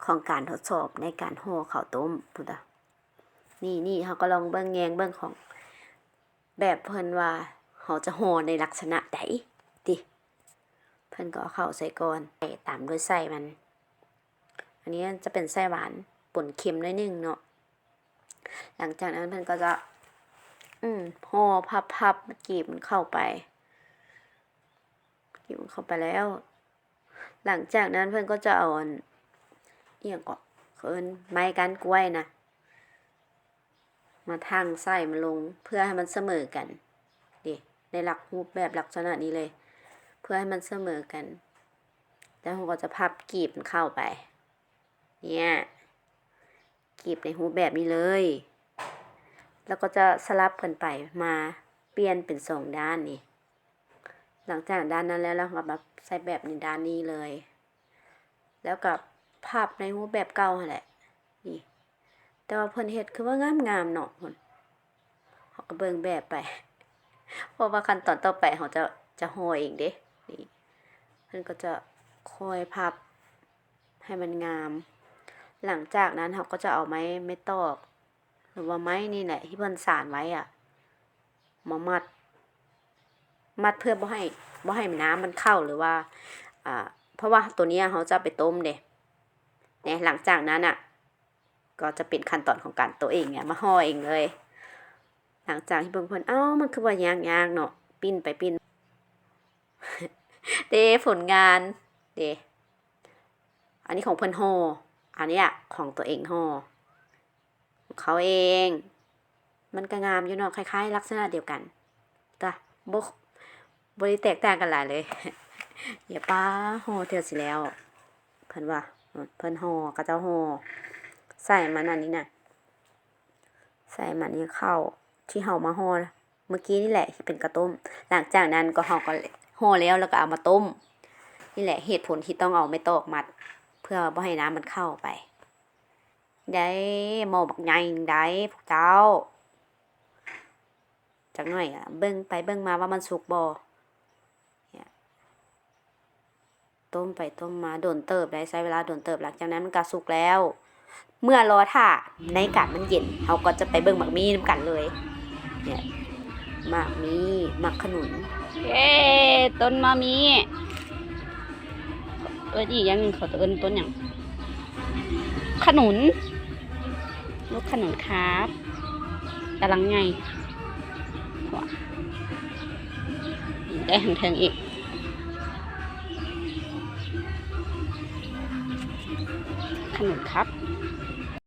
ของการทดสอบในการห่อข้าวต้มพุทธะนี่เขาก็ลองเบิ่งแยงเบิ่งของแบบเพิ่นว่าเขาจะห่อในลักษณะใดติเพิ่นก็เอาข้าวใส่ก่อนตามด้วยไส้มันอันนี้จะเป็นไส้หวานป่นเค็มนิดนึงเนาะหลังจากนั้นเพิ่นก็จะห่อพับกีบมันเข้าไปกีบมันเข้าไปแล้ว หลังจากนั้นเพิ่นก็จะเอาเอียงก็เพิ่นไม้ก้านกล้วยนะมาทั่งไส้มันลงเพื่อให้มันเสมอกันดิในหลักรูปแบบลักษณะนี้เลย เพื่อให้มันเสมอกันแล้วเราก็จะพับกีบมันเข้าไปเนี่ยกีบในรูปแบบนี้เลยแล้วก็จะสลับกันไปมาเปลี่ยนเป็น2ด้านนี่หลังจากด้านนั้นแล้วเราก็แบบใส่แบบในด้านนี้เลยแล้วกับพับในรูปแบบเก่าแหละนี่แต่ว่าเพิ่นเฮ็ดคือว่างามๆเนาะเพิ่นเฮาก็เบิ่งแบบไปเพราะว่าขั้นตอนต่อไปเฮาจะห่อเองเด้นี่เพิ่นก็จะค่อยพับให้มันงามหลังจากนั้นเฮาก็จะเอาไม้ตอกหรือว่าไม้นี่แหละที่เพิ่นสานไว้อ่ะมามัดเพื่อบ่ให้น้ำมันเข้าหรือว่าเพราะว่าตัวนี้เฮาจะไปต้มเด้เนี่ยหลังจากนั้นอ่ะก็จะเป็นขั้นตอนของการตัวเองเนี่ยมาห่อเองเลยหลังจากที่เพิ่นมันคือว่ายากเนาะปิ้นไปปิ้น เด้ผลงานเด้อันนี้ของเพิ่นห่ออันนี้ของตัวเองห่อของเขาเองมันก็งามอยู่เนาะคล้ายๆลักษณะเดียวกันจ้ะบ่ได้แตกต่างกันหลายเลย อย่าป้าห่อเทื่อสิแล้วเพิ่นว่าเพิ่นห่อก็จะห่อใส่มันอันนี้น่ะใส่มันนี่เข้าที่เฮามาห่อเมื่อกี้นี่แหละที่เป็นกระต้มหลังจากนั้นก็เฮาก็ห่อแล้วก็เอามาต้มนี่แหละเหตุผลที่ต้องเอาไม้ตอกมัดเพื่อบ่ให้น้ำมันเข้าไปได้หม้อบักใหญ่ได้พวกเจ้าจักหน่อยเบิ่งไปเบิ่งมาว่ามันสุกบ่ต้มไปต้มมาโดนเติบได้ใช้เวลาโดนเติบหลังจากนั้นมันก็สุกแล้วเมื่อรอท่าในกาดมันเย็นเราก็จะไปเบิ่งหมักมี่นํกันเลยเนี่ยหมักมี่หมักขนุนต้นมะมีอีกอย่างนึงเขาเอิ้นต้นหยังขนุนลูกขนุนครับกำลังไงได้แทงอีกขนุนครับ